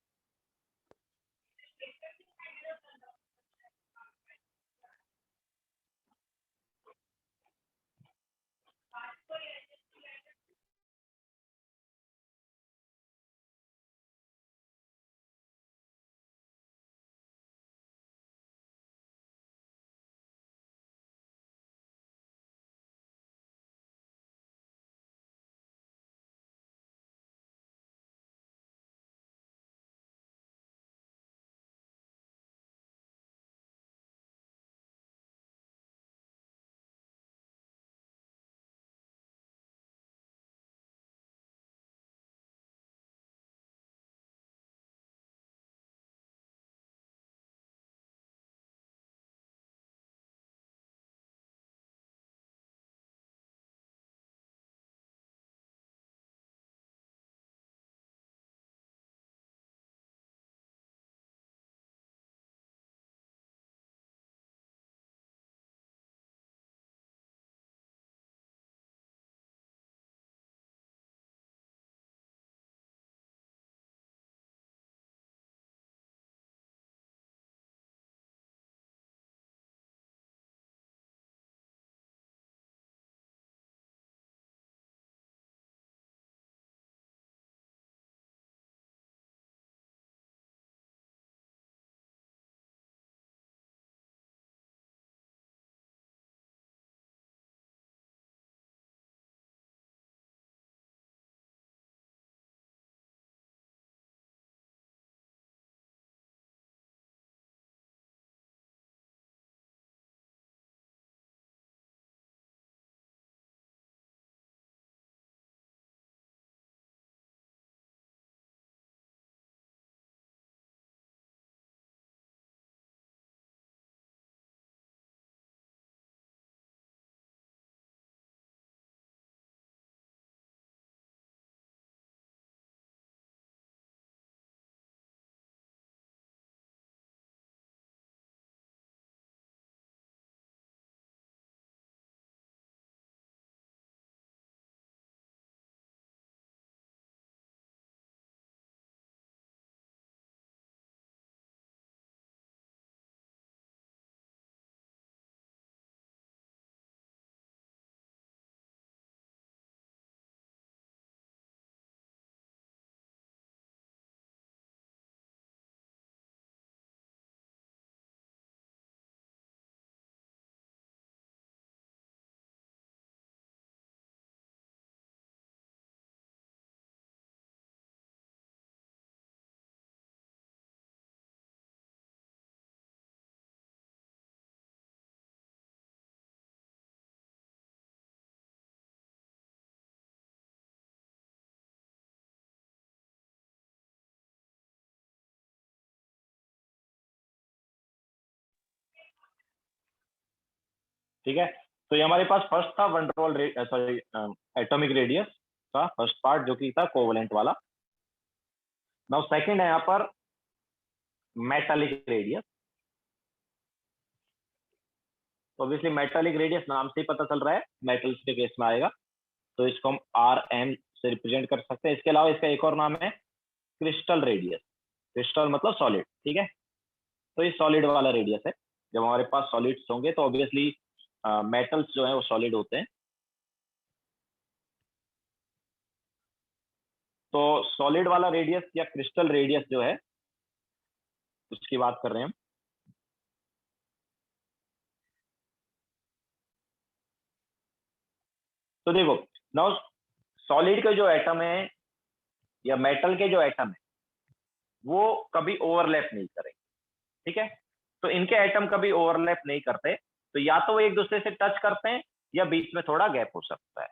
ठीक है, तो ये हमारे पास फर्स्ट था वंडरवॉल सॉरी एटॉमिक रेडियस का फर्स्ट पार्ट जो कि था कोवलेंट वाला। नाउ सेकंड है यहाँ पर मेटालिक रेडियस। तो ऑब्वियसली मेटालिक रेडियस नाम से ही पता चल रहा है मेटल्स के केस में आएगा, तो इसको हम आर एम से रिप्रेजेंट कर सकते हैं। इसके अलावा इसका एक और नाम है क्रिस्टल रेडियस। क्रिस्टल मतलब सॉलिड, ठीक है, तो ये सॉलिड वाला रेडियस है। जब हमारे पास सॉलिड्स होंगे तो ऑब्वियसली मेटल्स जो है वो सॉलिड होते हैं। तो सॉलिड वाला रेडियस या क्रिस्टल रेडियस जो है उसकी बात कर रहे हैं हम। तो देखो, नाउ सॉलिड के जो एटम है या मेटल के जो एटम है वो कभी ओवरलैप नहीं करेंगे, ठीक है, तो इनके एटम कभी ओवरलैप नहीं करते, तो या तो वो एक दूसरे से टच करते हैं या बीच में थोड़ा गैप हो सकता है।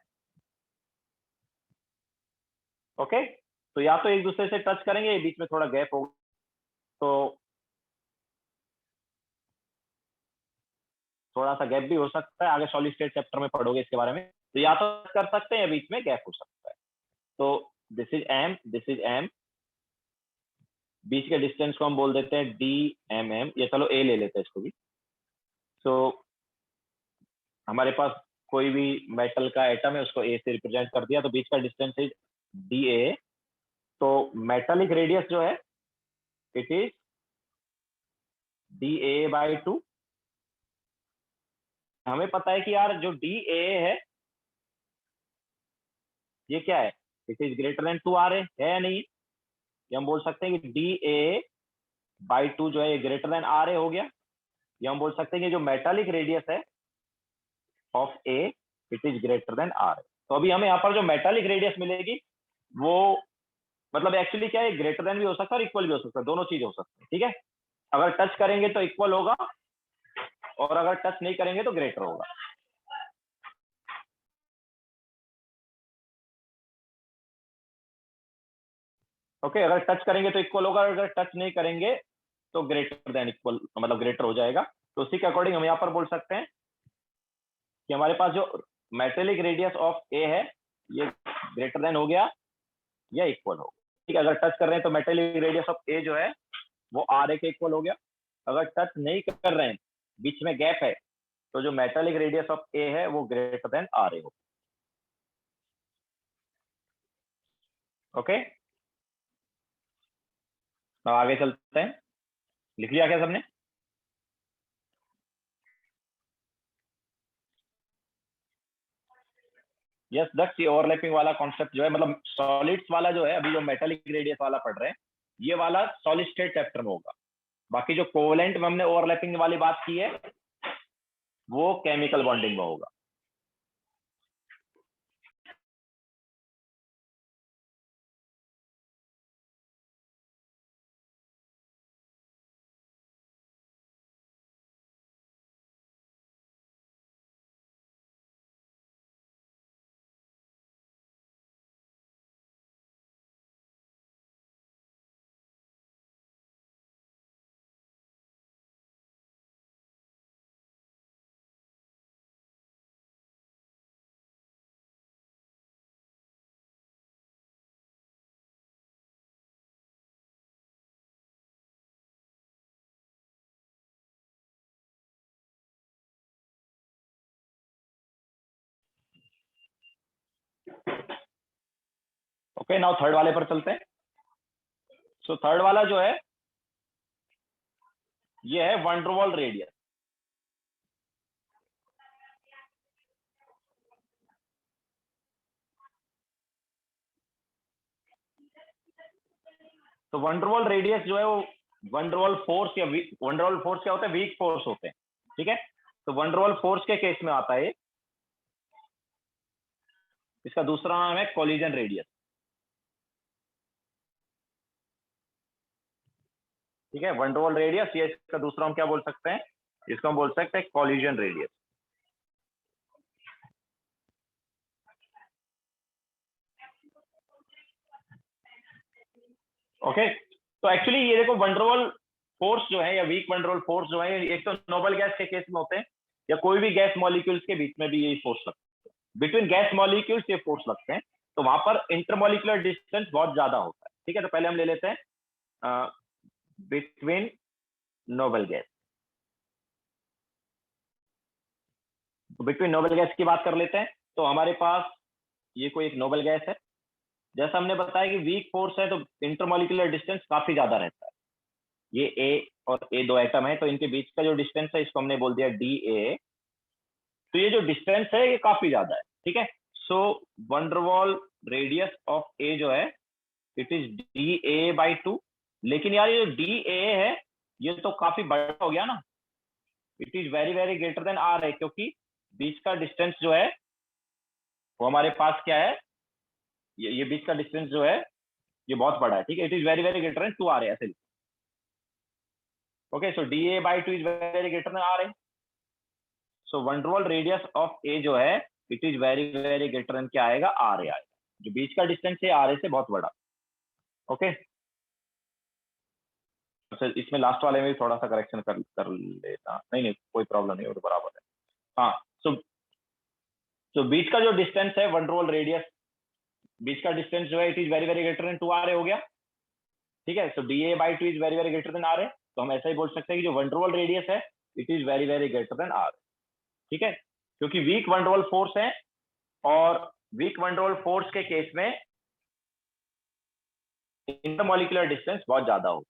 ओके, तो या तो एक दूसरे से टच करेंगे या बीच में थोड़ा गैप होगा। तो थोड़ा सा गैप भी हो सकता है, आगे सॉलिड स्टेट चैप्टर में पढ़ोगे इसके बारे में। तो या तो कर सकते हैं या बीच में गैप हो सकता है। तो दिस इज एम, बीच के डिस्टेंस को हम बोल देते हैं डी एम एम, या चलो ए ले लेते हैं इसको भी। तो हमारे पास कोई भी मेटल का एटम है उसको ए से रिप्रेजेंट कर दिया, तो बीच का डिस्टेंस इज डी ए। तो मेटालिक रेडियस जो है it is D A by two. हमें पता है कि यार जो डी ए है ये क्या है, it is greater than two R है या नहीं। ये हम बोल सकते हैं कि डी ए बाई टू जो है ये ग्रेटर देन आर ए हो गया। ये हम बोल सकते हैं कि जो मेटालिक रेडियस है of A it is greater than R. तो अभी हमें यहाँ पर जो मेटालिक रेडियस मिलेगी वो मतलब एक्चुअली क्या है, ग्रेटर देन भी हो सकता है और इक्वल भी हो सकता है, दोनों चीज हो सकती है, ठीक है। अगर टच करेंगे तो इक्वल होगा और अगर टच नहीं करेंगे तो ग्रेटर होगा। ओके, अगर टच करेंगे तो इक्वल होगा, अगर टच नहीं करेंगे तो ग्रेटर देन इक्वल मतलब ग्रेटर हो जाएगा। तो उसी के अकॉर्डिंग हम यहाँ पर बोल सकते हैं कि हमारे पास जो मेटेलिक रेडियस ऑफ ए है ये ग्रेटर देन हो गया या इक्वल हो गया, ठीक है। अगर टच कर रहे हैं तो मेटेलिक रेडियस ऑफ ए जो है वो आर ए के इक्वल हो गया। अगर टच नहीं कर रहे हैं, बीच में गैप है, तो जो मेटेलिक रेडियस ऑफ ए है वो ग्रेटर देन आर ए हो। ओके, अब आगे चलते हैं। लिख लिया क्या सबने? यस, दक्ष, ये ओवरलैपिंग वाला कॉन्सेप्ट जो है मतलब सॉलिड्स वाला जो है, अभी जो मेटालिक रेडियस वाला पढ़ रहे हैं ये वाला सॉलिड स्टेट चैप्टर में होगा। बाकी जो कोवलेंट में हमने ओवरलैपिंग वाली बात की है वो केमिकल बॉन्डिंग में होगा। ओके, नाउ थर्ड वाले पर चलते हैं। सो थर्ड वाला जो है ये है वंडरवॉल रेडियस। तो वंडरवॉल रेडियस जो है वो वंडरवॉल फोर्स या वंडरवॉल फोर्स क्या होता है, वीक फोर्स होते हैं, ठीक है। तो वंडरवॉल फोर्स के केस में आता है, इसका दूसरा नाम है कोलिजन रेडियस, ठीक है। वंडरवॉल रेडियस, ये इसका दूसरा हम क्या बोल सकते हैं, इसको हम बोल सकते हैं कोलिजन रेडियस। ओके, तो एक्चुअली ये देखो वंडरवॉल फोर्स जो है या वीक वंडरवॉल फोर्स जो है एक तो नोबल गैस के केस में होते हैं या कोई भी गैस मॉलिक्यूल्स के बीच में भी यही फोर्स लगते हैं, बिटवीन गैस मॉलिक्यूल्स ये फोर्स लगते हैं, तो वहां पर इंटरमॉलिक्यूलर डिस्टेंस बहुत ज्यादा होता है। ठीक है, तो पहले हम ले लेते हैं बिटवीन नोबल गैस। तो बिटवीन नोबल गैस की बात कर लेते हैं। तो हमारे पास ये कोई एक नोबल गैस है, जैसा हमने बताया कि वीक फोर्स है तो इंटरमॉलिक्यूलर डिस्टेंस काफी ज्यादा रहता है। ये ए और ए दो एटम है, तो इनके बीच का जो डिस्टेंस है इसको हमने बोल दिया डी ए। तो ये जो डिस्टेंस है ये काफी ज्यादा है। ठीक है, सो वंडरवॉल रेडियस ऑफ ए जो है it is D A by 2। लेकिन यार ये जो डी ए है ये तो काफी बड़ा हो गया ना, it is very very greater than R है, क्योंकि बीच का डिस्टेंस जो है वो हमारे पास क्या है, ये बीच का डिस्टेंस जो है ये बहुत बड़ा है। ठीक है, it is very very greater than 2 R है ऐसे। Okay, so D A by 2 is very greater than R A. So van der Waals radius of A जो है it is very very greater than क्या आएगा, आर ए आएगा। जो बीच का डिस्टेंस है आर ए से बहुत बड़ा। ओके, अच्छा इसमें लास्ट वाले में भी थोड़ा सा करेक्शन कर लेता। नहीं नहीं कोई प्रॉब्लम नहीं, वो तो बराबर है। हाँ, सो बीच का जो डिस्टेंस है वंडरवॉल रेडियस, बीच का डिस्टेंस जो है it is very very greater than 2 R A हो गया। ठीक है, so D A by 2 is very very greater than R A. तो हम ऐसा ही बोल सकते हैं कि जो वंडरवॉल रेडियस है it is very very greater than R. ठीक है, क्योंकि वीक वंडरवॉल फोर्स है और वीक वंडरवॉल फोर्स के केस में इंटरमॉलिक्यूलर डिस्टेंस बहुत ज्यादा हो।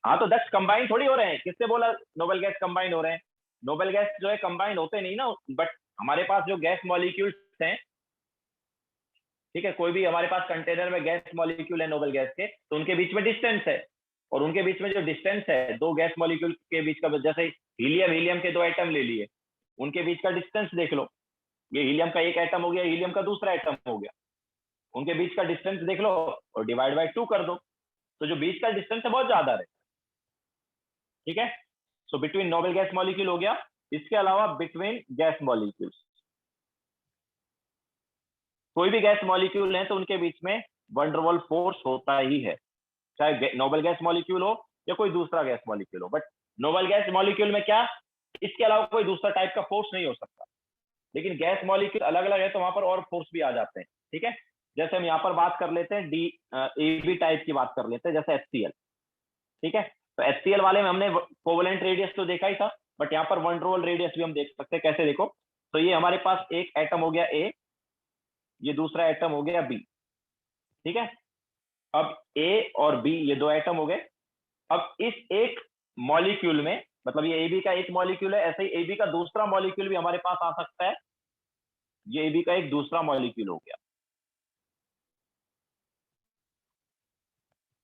हाँ, तो दक्ष कंबाइन थोड़ी हो रहे हैं, किससे बोला नोबल गैस कंबाइन हो रहे हैं? नोबल गैस जो है कंबाइन होते नहीं ना, बट हमारे पास जो गैस मॉलिक्यूल्स हैं, ठीक है, कोई भी हमारे पास कंटेनर में गैस मॉलिक्यूल है नोबल गैस के, तो उनके बीच में डिस्टेंस है, और उनके बीच में जो डिस्टेंस है दो गैस मॉलिक्यूल के बीच का, जैसे हीलियम के दो एटम ले लिए, उनके बीच का डिस्टेंस देख लो, ये हीलियम का एक एटम हो गया, हीलियम का दूसरा एटम हो गया, उनके बीच का डिस्टेंस देख लो और डिवाइड बाय 2 कर दो, तो जो बीच का डिस्टेंस है बहुत ज्यादा है। ठीक है, so between noble gas molecule हो गया। इसके अलावा बिटवीन गैस मॉलिक्यूल्स, कोई भी गैस मॉलिक्यूल है तो उनके बीच में वंडरवॉल फोर्स होता ही है, चाहे नोबल गैस मॉलिक्यूल हो या कोई दूसरा गैस मॉलिक्यूल हो। बट नोबल गैस मॉलिक्यूल में क्या, इसके अलावा कोई दूसरा टाइप का फोर्स नहीं हो सकता, लेकिन गैस मॉलिक्यूल अलग अलग है तो वहां पर और फोर्स भी आ जाते हैं। ठीक है, जैसे हम यहाँ पर बात कर लेते हैं डी ए बी टाइप की बात कर लेते हैं, जैसे HCl। ठीक है, तो HCl वाले में हमने कोवेलेंट रेडियस तो देखा ही था, बट यहाँ पर वंडरवॉल रेडियस भी हम देख सकते हैं। कैसे देखो, तो ये हमारे पास एक एटम हो गया ए, ये दूसरा एटम हो गया बी। ठीक है, अब ए और बी ये दो एटम हो गए। अब इस एक मॉलिक्यूल में, मतलब ये AB का एक मॉलिक्यूल है, ऐसे ही AB का दूसरा मॉलिक्यूल भी हमारे पास आ सकता है, ये AB का एक दूसरा मॉलिक्यूल हो गया।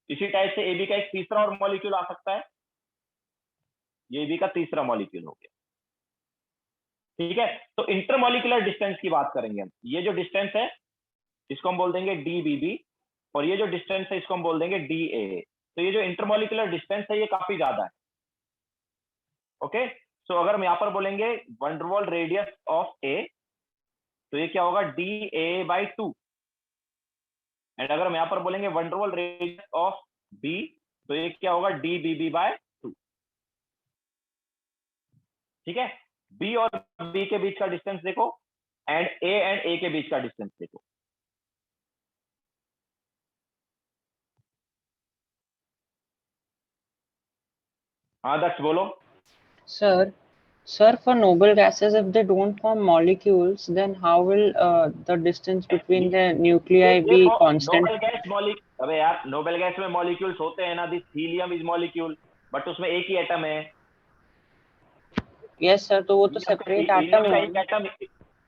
इसी टाइप से AB का एक तीसरा और मॉलिक्यूल आ सकता है, ये AB का तीसरा मॉलिक्यूल हो गया। ठीक है, तो इंटरमॉलिक्यूलर डिस्टेंस की बात करेंगे हम। ये जो डिस्टेंस है इसको हम बोल देंगे DBB, और ये जो डिस्टेंस है इसको हम बोल देंगे DAA। तो ये जो इंटरमॉलिक्यूलर डिस्टेंस है ये काफी ज्यादा है। ओके, सो अगर हम यहां पर बोलेंगे वंडरवॉल रेडियस ऑफ ए, तो ये क्या होगा, DAA/2। एंड अगर हम यहां पर बोलेंगे वंडरवॉल रेडियस ऑफ बी, तो ये क्या होगा, DBB/2। ठीक है, बी और बी के बीच का डिस्टेंस देखो, एंड ए के बीच का डिस्टेंस देखो। हाँ दक्ष बोलो। Sir, for noble gases, if they don't form molecules, then how will the distance between the nuclei be constant? Noble gas molecule, अबे यार नोबल गैस में मॉलिक्यूल्स होते हैं ना, this helium is molecule, but उसमें एक ही एटम है। Yes, sir. तो वो तो सेपरेट एटम हीलियम का है एक एटम,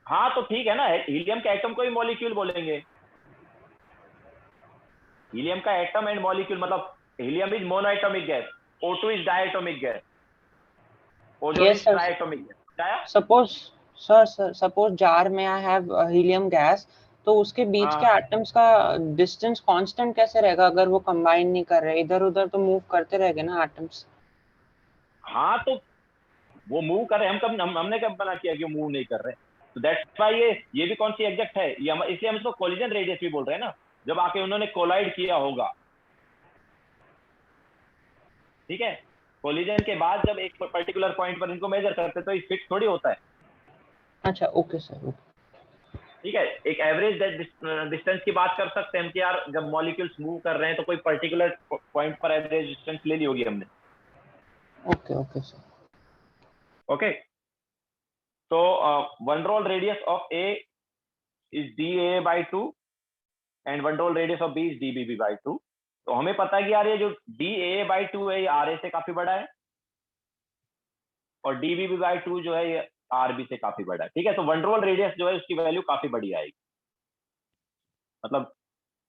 हाँ तो ठीक है ना, हीलियम के एटम को ही मॉलिक्यूल बोलेंगे। हीलियम का एटम एंड मॉलिक्यूल, मतलब helium is monoatomic gas, O2 is diatomic gas, ozone Yes, is sir. Triatomic gas. Suppose jar में I have helium gas, तो उसके बीच के हाँ एटम्स का डिस्टेंस कांस्टेंट कैसे रहेगा अगर वो कंबाइन नहीं कर रहे, इधर उधर तो मूव करते रहेंगे ना एटम्स। हाँ, तो वो मूव कर रहे हैं, हमने कब बना किया कि वो मूव नहीं कर रहे? तो दैट्स व्हाई ये भी कौन सी एग्जैक्ट है, ये इसलिए हम इसको कोलिजन रेडियस भी बोल रहे हैं ना, जब आके उन्होंने कोलाइड किया होगा। ठीक है, कोलिजन के बाद जब एक पर्टिकुलर पॉइंट पर इनको मेजर करते हैं तो ये फिक्स थोड़ी होता है। अच्छा, ओके सर, ओके। ठीक है, एक एवरेज डिस्टेंस की बात कर सकते हैं हम कि यार जब मॉलिक्यूल्स मूव कर रहे हैं तो कोई पर्टिकुलर पॉइंट पर एवरेज डिस्टेंस ले ली होगी हमने। Okay, okay sir. ओके, तो one roll radius of A is DA by 2 and one roll radius of B is DBB by 2। तो हमें पता है कि यार ये जो DA by 2 है ये RA से काफी बड़ा है, और DBB by 2 जो है ये RB से काफी बड़ा है। ठीक है, तो वन रोल रेडियस जो है उसकी वैल्यू काफी बड़ी आएगी, मतलब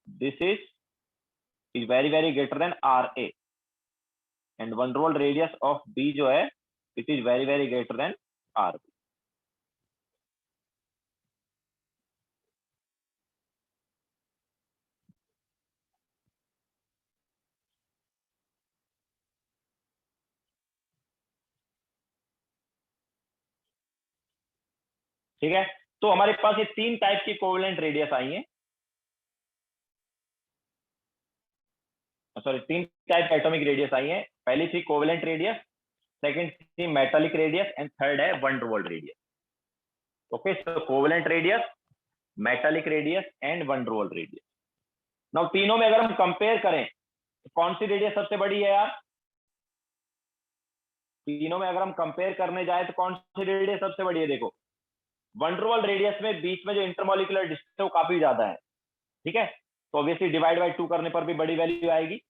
this is very very greater than RA, and one roll radius of B जो है it is very very greater than RB। ठीक है, तो हमारे पास ये 3 टाइप की कोवेलेंट रेडियस आई है, सॉरी 3 टाइप एटॉमिक रेडियस आई है। पहली थी कोवेलेंट रेडियस, सेकंड थी मेटालिक रेडियस, एंड थर्ड है one roll radius. Okay, so covalent radius, metallic radius and one roll radius. Now तीनों में अगर हम कंपेयर करें तो कौन सी रेडियस सबसे बड़ी है यार? तीनों में अगर हम कंपेयर करने जाए तो कौन सी रेडियस सबसे बड़ी है? देखो, वन रोल रेडियस में बीच में जो इंटरमोलिकुलर डिस्टेंस है वो काफी ज्यादा है। ठीक है, तो ऑब्वियसली डिवाइड बाय 2 करने पर भी बड़ी वैल्यू आएगी।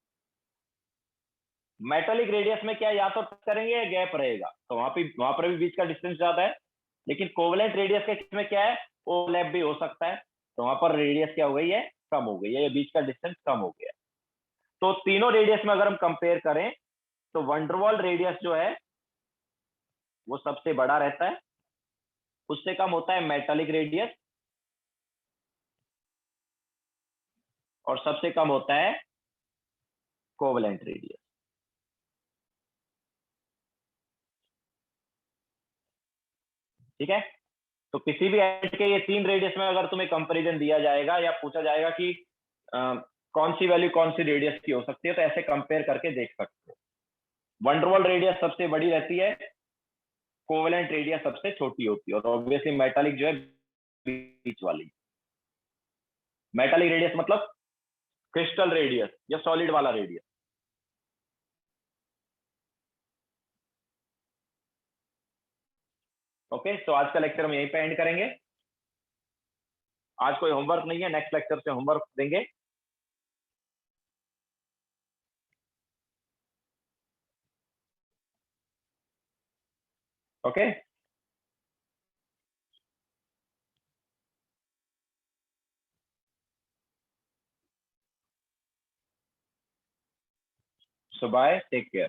मेटालिक रेडियस में क्या, या तो करेंगे या गैप रहेगा, तो वहां पर भी बीच का डिस्टेंस ज्यादा है। लेकिन कोवेलेंट रेडियस के केस में क्या है, ओवरलैप भी हो सकता है, तो वहां पर रेडियस क्या हो गई है, कम हो गई है, या बीच का डिस्टेंस कम हो गया। तो तीनों रेडियस में अगर हम कंपेयर करें तो वन रोल रेडियस जो है वो सबसे बड़ा रहता है, उससे कम होता है मेटालिक रेडियस, और सबसे कम होता है कोवेलेंट रेडियस। ठीक है, तो किसी भी एट के ये 3 रेडियस में अगर तुम्हें कंपैरिजन दिया जाएगा या पूछा जाएगा कि कौन सी वैल्यू कौन सी रेडियस की हो सकती है, तो ऐसे कंपेयर करके देख सकते हो। वन रोल रेडियस सबसे बड़ी रहती है, कोवेलेंट रेडियस सबसे छोटी होती है, और ऑब्वियसली मेटालिक जो है बीच वाली। मेटालिक रेडियस मतलब क्रिस्टल रेडियस या सॉलिड वाला रेडियस। ओके, तो आज का लेक्चर हम यहीं पे एंड करेंगे। आज कोई होमवर्क नहीं है, नेक्स्ट लेक्चर से होमवर्क देंगे। ओके, सो बाय, टेक केयर।